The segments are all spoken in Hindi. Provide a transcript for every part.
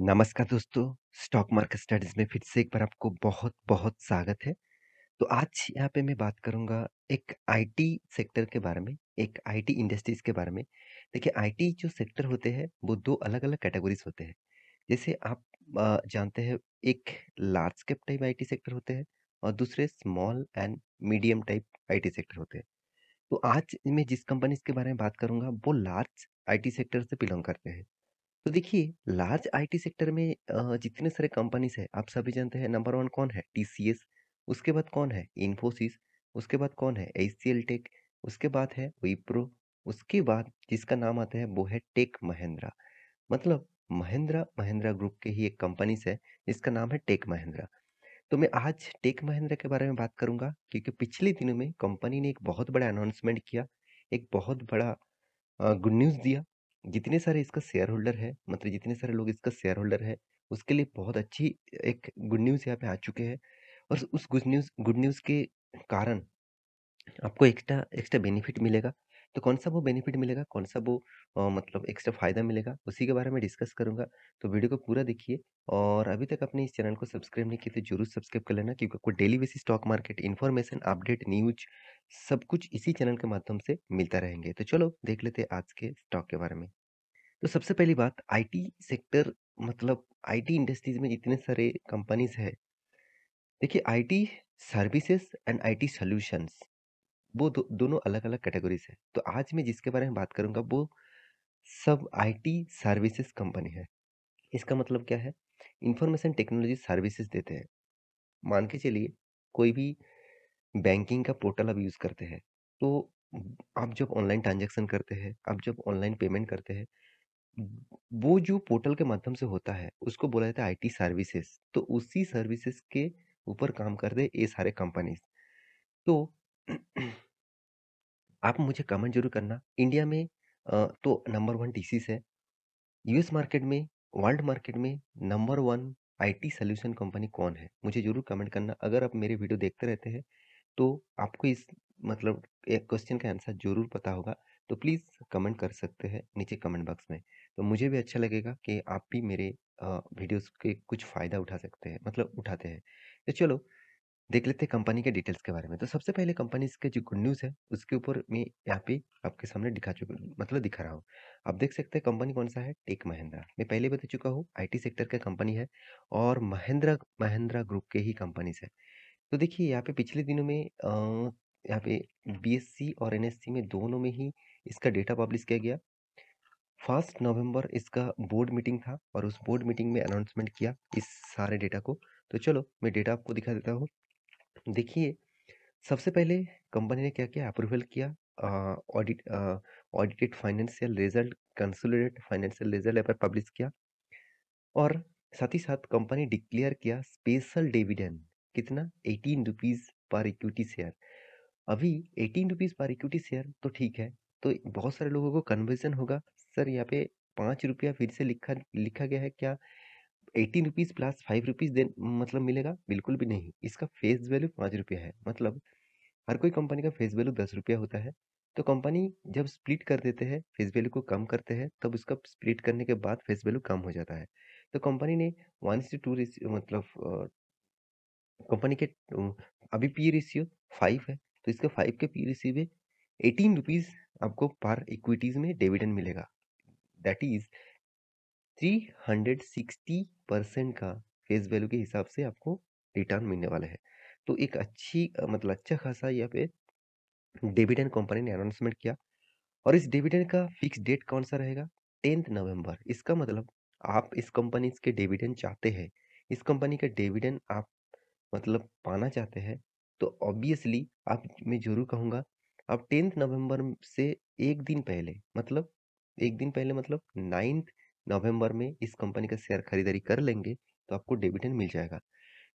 नमस्कार दोस्तों, स्टॉक मार्केट स्टडीज़ में फिर से एक बार आपको बहुत-बहुत स्वागत है। तो आज यहाँ पे मैं बात करूँगा एक आईटी सेक्टर के बारे में, एक आईटी इंडस्ट्रीज़ के बारे में। देखिए आईटी जो सेक्टर होते हैं, वो 2 अलग-अलग कैटेगरीज़ होते हैं। जैसे आप जानते हैं एक large cap type IT sector होते हैं और दूसरे small and medium type IT sector होते हैं। तो आज मैं जिस कंपनीज़ के बारे में बात करूँगा, वो लार्ज आईटी सेक्टर से बिलॉन्ग करते हैं। तो देखिए, लार्ज आईटी सेक्टर में जितने सारे कंपनीज़ हैं, आप सभी जानते हैं नंबर 1 कौन है? टीसीएस, उसके बाद कौन है? इन्फोसिस, उसके बाद कौन है? एचसीएल टेक, उसके बाद है विप्रो, उसके बाद जिसका नाम आता है वो है टेक महिंद्रा। मतलब महिंद्रा महिंद्रा ग्रुप के ही एक कंपनीज़ है, जिसका नाम है टेक महिंद्रा। तो मैं आज टेक महिंद्रा के बारे में बात करूँगा, क्योंकि पिछले दिनों में कंपनी ने एक बहुत बड़ा अनाउंसमेंट किया, एक बहुत बड़ा गुड न्यूज़ दिया। जितने सारे इसका शेयर होल्डर है, मतलब जितने सारे लोग इसका शेयर होल्डर है, उसके लिए बहुत अच्छी एक गुड न्यूज़ यहाँ पे आ चुके हैं और उस गुड न्यूज़ के कारण आपको एक्स्ट्रा एक्स्ट्रा बेनिफिट मिलेगा। तो कौन-सा वो बेनिफिट मिलेगा, कौन-सा वो मतलब एक्स्ट्रा फ़ायदा मिलेगा, उसी के बारे में डिस्कस करूँगा। तो वीडियो को पूरा देखिए और अभी तक आपने इस चैनल को सब्सक्राइब नहीं किया तो ज़रूर सब्सक्राइब कर लेना, क्योंकि आपको daily basis stock market information, update, news सब कुछ इसी चैनल के माध्यम से मिलता रहेंगे। तो चलो देख लेते हैं आज के स्टॉक के बारे में। तो सबसे पहली बात, आईटी सेक्टर मतलब आईटी इंडस्ट्रीज़ में जितने सारे कंपनीज़ हैं, देखिए IT services and IT solutions, वो दोनों अलग-अलग कैटेगरीज़ हैं। तो आज मैं जिसके बारे में बात करूँगा वो सब आईटी सर्विसेज़ कंपनी है। इसका मतलब क्या है? इन्फॉर्मेशन टेक्नोलॉजी सर्विसेज़ देते हैं। मान के चलिए कोई भी बैंकिंग का पोर्टल आप यूज़ करते हैं, तो आप जब ऑनलाइन ट्रांज़ैक्शन करते हैं, आप जब ऑनलाइन पेमेंट करते हैं, वो जो पोर्टल के माध्यम से होता है, उसको बोला जाता है आईटी सर्विसेज़। तो उसी सर्विसेज़ के ऊपर काम करते हैं ये सारे कंपनीज़। तो आप मुझे कमेंट ज़रूर करना, इंडिया में तो नंबर 1 टीसीएस है। यूएस मार्केट में, वर्ल्ड मार्केट में नंबर 1 आईटी सॉल्यूशन कंपनी कौन है? मुझे ज़रूर कमेंट करना। अगर आप मेरे वीडियो देखते रहते हैं, तो आपको इस मतलब एक क्वेश्चन का आंसर ज़रूर पता होगा। तो प्लीज़ कमेंट कर सकते हैं नीचे कमेंट बॉक्स में। तो मुझे भी अच्छा लगेगा कि आप भी मेरे वीडियोज़ के कुछ फ़ायदा उठा सकते हैं, मतलब उठाते हैं। तो चलो देख लेते हैं कंपनी के डिटेल्स के बारे में। तो सबसे पहले कंपनी इसके जो गुड न्यूज़ है, उसके ऊपर मैं यहाँ पे आपके सामने दिखा रहा हूँ। आप देख सकते हैं कंपनी कौन-सा है? टेक महिंद्रा। मैं पहले बता चुका हूँ आईटी सेक्टर का कंपनी है और महिंद्रा महिंद्रा ग्रुप के ही कंपनीज़ है। तो देखिए यहाँ पे पिछले दिनों में यहाँ पे बीएसई और एनएससी में दोनों में ही इसका डेटा पब्लिश किया गया। 1 नवंबर इसका बोर्ड मीटिंग था और उस बोर्ड मीटिंग में अनाउंसमेंट किया इस सारे डेटा को। तो चलो मैं डेटा आपको दिखा देता हूँ। देखिए, सबसे पहले कंपनी ने क्या किया, अप्रूवल किया audited financial result, consolidated financial result यहाँ पर पब्लिश किया और साथ ही साथ कंपनी डिक्लेयर किया स्पेशल डिविडेंड। कितना? 18 रुपीज़ पर इक्विटी शेयर। अभी 18 रुपीज़ पर इक्विटी शेयर तो ठीक है, तो बहुत सारे लोगों को कन्वर्जन होगा, सर यहाँ पे ₹5 फिर से लिखा लिखा गया है क्या? 18 रुपीज़ प्लस 5 रुपीज़ देन मतलब मिलेगा? बिल्कुल भी नहीं, इसका फेस वैल्यू ₹5 है। मतलब हर कोई कंपनी का फेस वैल्यू ₹10 होता है। तो कंपनी जब स्प्लिट कर देते हैं, फेस वैल्यू को कम करते हैं, तब उसका स्प्लिट करने के बाद फेस वैल्यू कम हो जाता है। तो कंपनी ने 1:2 मतलब कंपनी के अभी पी रेशियो 5 है, तो इसका 5 के पी रेशियो में 18 रुपीज़ आपको पर इक्विटीज़ में डिविडेंड मिलेगा। दैट इज़ 360% का फेस वैल्यू के हिसाब से आपको रिटर्न मिलने वाला है। तो एक अच्छी मतलब अच्छा खासा यहाँ पे डिविडेंड कंपनी ने अनाउंसमेंट किया और इस डिविडेंड का फिक्स डेट कौन-सा रहेगा? 10th नवंबर। इसका मतलब आप इस कंपनी के डिविडेंड चाहते हैं, इस कंपनी का डिविडेंड आप मतलब पाना चाहते हैं, तो ऑब्वियसली आप मैं ज़रूर कहूँगा आप 10th नवंबर से 1 दिन पहले मतलब 1 दिन पहले मतलब 9th नवंबर में इस कंपनी का शेयर खरीदारी कर लेंगे, तो आपको डिविडेंड मिल जाएगा।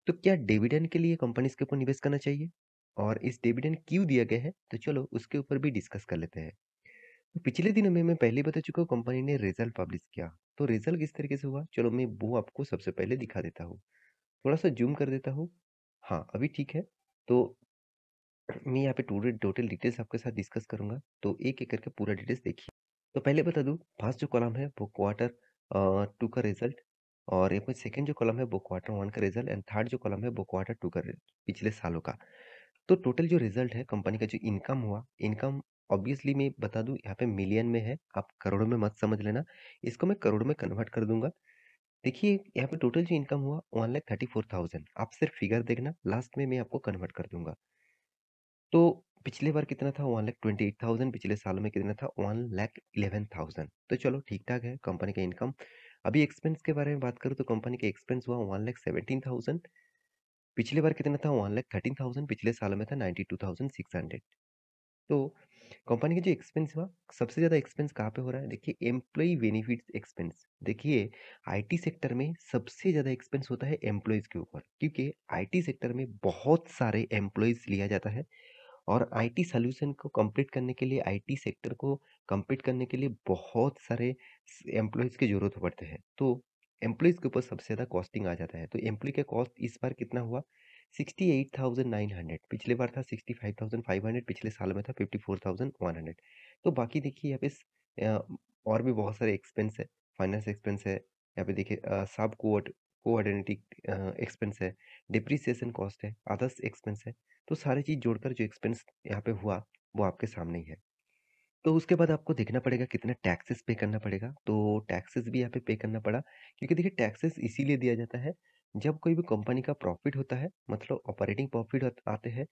तो क्या डिविडेंड के लिए कंपनीज़ के ऊपर निवेश करना चाहिए? और इस डिविडेंड क्यों दिया गया है? तो चलो उसके ऊपर भी डिस्कस कर लेते हैं। तो पिछले दिनों में मैं पहले ही बता चुका हूँ कंपनी ने रिजल्ट पब्लिश किया। तो रिजल्ट किस तरीके से हुआ? चलो मैं वो आपको सबसे पहले दिखा देता हूँ। थोड़ा-सा ज़ूम कर देता हूँ। हाँ, अभी ठीक है। तो मैं यहाँ पे टोटल टोटल डिटेल्स आपके साथ डिस्कस करूँगा। तो एक-एक करके पूरा डिटेल्स देखिए। तो पहले बता दूँ, फर्स्ट जो कॉलम है वो क्वार्टर 2 का रिजल्ट और यहाँ पे सेकंड जो कॉलम है वो क्वार्टर 1 का रिजल्ट एंड थर्ड जो कॉलम है वो क्वार्टर 2 का पिछले सालों का। तो टोटल जो रिजल्ट है कंपनी का जो इनकम हुआ, इनकम ऑब्वियसली मैं बता दूँ यहाँ पे मिलियन में है, आप करोड़ों में मत समझ लेना। इसको मैं करोड़ में कन्वर्ट कर दूँगा। देखिए यहाँ पे टोटल जो इनकम हुआ 1,34,000 आप सिर्फ फिगर देखना, लास्ट में मैं आपको कन्वर्ट कर दूँगा। तो पिछले बार कितना था 1,28,000 पिछले साल में कितना था 1,11,000 तो चलो ठीक-ठाक है कंपनी का इनकम। अभी एक्सपेंस के बारे में बात करूँ तो कंपनी का एक्सपेंस हुआ 1,17,000 पिछले बार कितना था 1,13,000 पिछले साल में था 92,600 तो कंपनी का जो एक्सपेंस हुआ, सबसे ज़्यादा एक्सपेंस कहाँ पे हो रहा है? देखिए एम्प्लॉयी बेनिफिट्स एक्सपेंस। देखिए आईटी सेक्टर में सबसे ज़्यादा एक्सपेंस होता है एम्प्लॉइज़ के ऊपर क्योंकि आईटी सेक्टर में बहुत सारे एम्प्लॉइज़ लिया जाता है और आईटी सॉल्यूशन को कंप्लीट करने के लिए आईटी सेक्टर को कंप्लीट करने के लिए बहुत सारे एम्प्लॉयज़ की ज़रूरत पड़ते हैं। तो एम्प्लॉयज़ के ऊपर सबसे ज़्यादा कॉस्टिंग आ जाता है। तो एम्प्लॉयी का कॉस्ट इस बार कितना हुआ? 68,900 पिछले बार था 65,500 पिछले साल में था 54,100 तो बाकी देखिए यहाँ पे और भी बहुत सारे एक्सपेंस है, फाइनेंस एक्सपेंस है, यहाँ पे देखिए सब कोऑर्डिनेटिंग एक्सपेंस है, डिप्रिसिएशन कॉस्ट है, अदर्स एक्सपेंस है। तो सारी चीज़ जोड़कर जो एक्सपेंस यहाँ पे हुआ, वो आपके सामने ही है। तो उसके बाद आपको देखना पड़ेगा कितना टैक्सेस पे करना पड़ेगा, तो टैक्सेस भी यहाँ पे करना पड़ा क्योंकि देखिए टैक्सेस इसीलिए दिया जाता है, जब कोई भी कंपनी का प्रॉफ़िट होता है, मतलब ऑपरेटिंग प्रॉफ़िट आते हैं,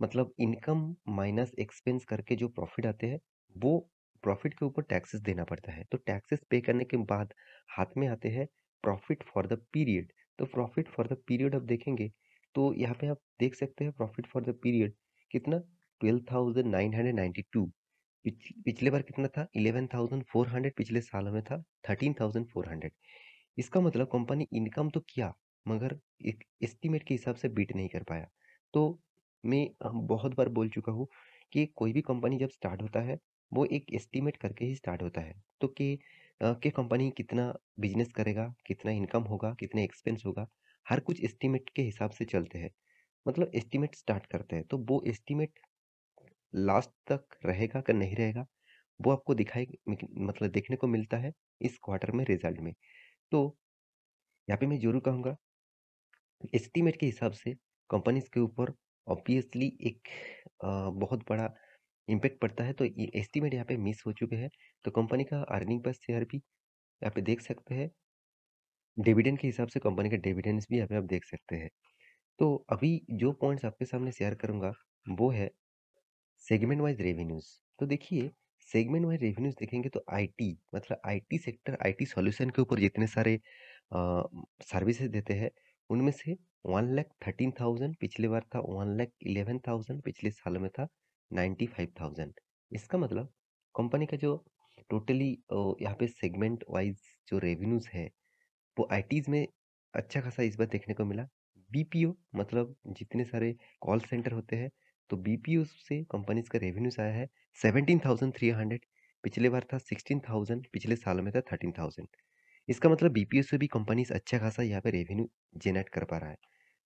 मतलब इनकम माइनस एक्सपेंस करके जो प्रॉफ़िट आते हैं, वो प्रॉफ़िट के ऊपर टैक्सेस देना पड़ता है। तो टैक्सेस पे करने के बाद हाथ में आते हैं प्रॉफ़िट फॉर द पीरियड। तो प्रॉफ़िट फॉर द पीरियड आप देखेंगे, तो यहाँ पे आप देख सकते हैं प्रॉफ़िट फॉर द पीरियड कितना 12,992 पिछले बार कितना था 11,400 पिछले साल में था 13,400 इसका मतलब कंपनी इनकम तो किया मगर एक एस्टीमेट के हिसाब से बीट नहीं कर पाया तो मैं बहुत बार बोल चुका हूँ कि कोई भी कंपनी जब स्टार्ट होता है वो एक एस्टीमेट करके ही स्टार्ट होता है तो कि कंपनी कितना बिजनेस करेगा कितना इनकम होगा कितना एक्सपेंस होगा हर कुछ एस्टीमेट के हिसाब से चलते हैं मतलब एस्टीमेट स्टार्ट करते हैं तो वो एस्टीमेट लास्ट तक रहेगा कि नहीं रहेगा वो आपको दिखाई मतलब देखने को मिलता है इस क्वार्टर में रिजल्ट में। तो यहाँ पे मैं ज़रूर कहूँगा एस्टीमेट के हिसाब से कंपनीज़ के ऊपर ऑब्वियसली एक बहुत बड़ा इम्पैक्ट पड़ता है। तो ये एस्टीमेट यहाँ पे मिस हो चुके हैं। तो कंपनी का अर्निंग पर शेयर भी यहाँ पे देख सकते हैं। डिविडेंड के हिसाब से कंपनी का डिविडेंड्स भी यहाँ पे आप देख सकते हैं। तो अभी जो पॉइंट्स आपके सामने शेयर करूँगा वो है सेगमेंट वाइज रेवेन्यूज तो देखिए सेगमेंट वाइज रेवेन्यूज देखेंगे तो आईटी मतलब आईटी सेक्टर आईटी सॉल्यूशन के ऊपर जितने सारे सर्विसेज देते हैं उनमें से 1,13,000 पिछले बार था 1,11,000 पिछले साल में था 95,000 इसका मतलब कंपनी का जो टोटली यहाँ पे सेगमेंट वाइज जो रेवेन्यूज है वो आईटीज में अच्छा खासा इस बार देखने को मिला बीपीओ मतलब जितने सारे कॉल सेंटर होते हैं तो बीपीओ से कंपनीज का रेवेन्यूज आया है 17,300 पिछले बार था 16,000 पिछले साल में था 13,000 इसका मतलब बीपीओ से भी कंपनीज अच्छा खासा यहाँ पे रेवेन्यू जनरेट कर पा रहा है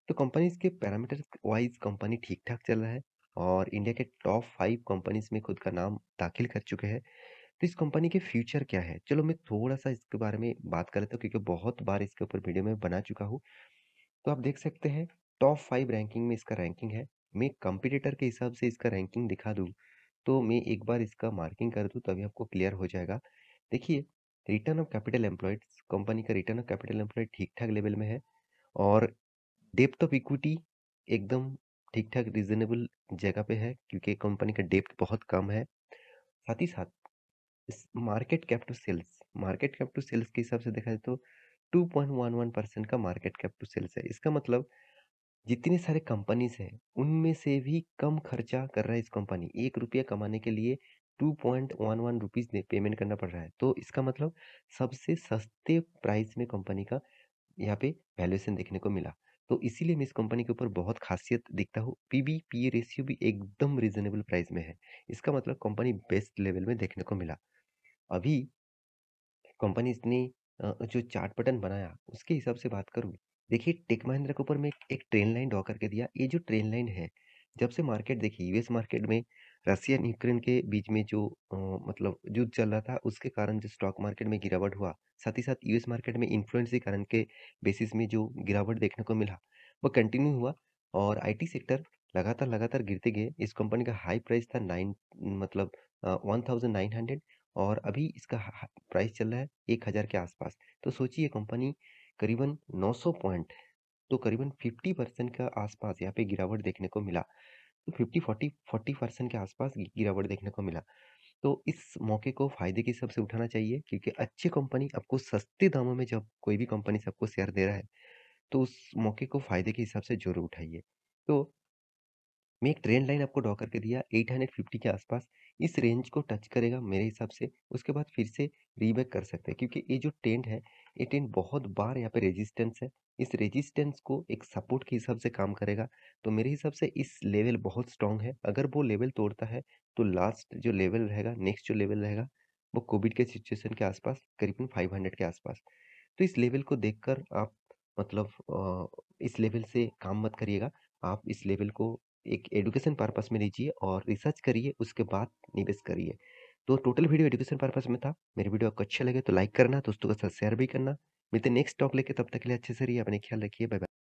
तो कंपनीज के पैरामीटर्स वाइज कंपनी ठीक ठाक चल रहा है और इंडिया के टॉप 5 कंपनीज में खुद का नाम दाखिल कर चुके हैं तो इस कंपनी के फ्यूचर क्या है चलो मैं थोड़ा सा इसके बारे में बात कर लेता हूँ क्योंकि बहुत बार इसके ऊपर वीडियो में बना चुका हूँ तो आप देख सकते हैं टॉप 5 रैंकिंग में इसका रैंकिंग है मैं कंपटीटर के हिसाब से इसका रैंकिंग दिखा दूँ तो मैं एक बार इसका मार्किंग कर दूँ तभी आपको क्लियर हो जाएगा देखिए return of capital employed company का रिटर्न ऑफ कैपिटल एम्प्लॉयड ठीक ठाक लेवल में है और डेप्थ ऑफ इक्विटी एकदम ठीक ठाक रीजनेबल जगह पे है क्योंकि कंपनी का डेप्थ बहुत कम है साथ ही साथ मार्केट कैप टू सेल्स के हिसाब से देखा जाए तो 2.11% का मार्केट कैप टू सेल्स है इसका मतलब जितने सारे कंपनीज हैं उनमें से भी कम खर्चा कर रहा है इस कंपनी 1 रुपया कमाने के लिए 2.11 रुपीज पेमेंट करना पड़ रहा है तो इसका मतलब सबसे सस्ते प्राइस में कंपनी का यहाँ पे वैल्यूएशन देखने को मिला तो इसीलिए मैं इस कंपनी के ऊपर बहुत खासियत दिखता हूँ पीबी पीए रेशियो भी एकदम रीजनेबल प्राइस में है इसका मतलब कंपनी बेस्ट लेवल में देखने को मिला अभी कंपनीज ने जो चार्ट पैटर्न बनाया उसके हिसाब से बात करूँ देखिए टेक महिंद्रा के ऊपर मैं एक ट्रेन लाइन ड्रॉ करके दिया ये जो ट्रेन लाइन है जब से मार्केट देखिए यूएस मार्केट में रसिया एंड यूक्रेन के बीच में जो मतलब युद्ध चल रहा था, उसके कारण जो स्टॉक मार्केट में गिरावट हुआ, साथ ही साथ यूएस मार्केट में इन्फ्लुएंस के कारण के बेसिस में जो गिरावट देखने को मिला, वो कंटिन्यू हुआ और आईटी सेक्टर लगातार गिरते गए। इस कंपनी का हाई प्राइस था 9 मतलब 1900 और अभी इसका प्राइस चल रहा है 1000 के आसपास। तो सोचिए कंपनी करीबन 900 पॉइंट, तो करीबन 50% का आसपास यहाँ पे गिरावट देखने को मिला। तो 40% के आसपास गिरावट देखने को मिला। तो इस मौके को फ़ायदे के हिसाब से उठाना चाहिए क्योंकि अच्छी कंपनी आपको सस्ते दामों में जब कोई भी कंपनी से आपको शेयर दे रहा है, तो उस मौके को फ़ायदे के हिसाब से ज़रूर उठाइए। तो मैं एक ट्रेंड लाइन आपको ड्रॉ करके दिया 850 के आसपास, इस रेंज को टच करेगा मेरे हिसाब से, उसके बाद फिर से रीबैक कर सकते हैं क्योंकि ये जो ट्रेंड है, ये ट्रेंड बहुत बार यहाँ पे रेजिस्टेंस है। इस रेजिस्टेंस को एक सपोर्ट के हिसाब से काम करेगा, तो मेरे हिसाब से इस लेवल बहुत स्ट्रॉन्ग है। अगर वो लेवल तोड़ता है, तो लास्ट जो लेवल रहेगा, नेक्स्ट जो लेवल रहेगा, वो कोविड के सिचुएशन के आसपास, करीबन 500 के आसपास। तो इस लेवल को देखकर आप मतलब इस लेवल से काम मत करिएगा। आप इस लेवल को एक एजुकेशन पर्पस में लीजिए और रिसर्च करिए, उसके बाद निवेश करिए। तो टोटल वीडियो एजुकेशन पर्पस में था। मेरे वीडियो आपको अच्छा लगे तो लाइक करना, दोस्तों के साथ शेयर भी करना। मिलते हैं नेक्स्ट टॉक लेके, तब तक के लिए अच्छे से रहिए, अपने ख्याल रखिए। Bye bye.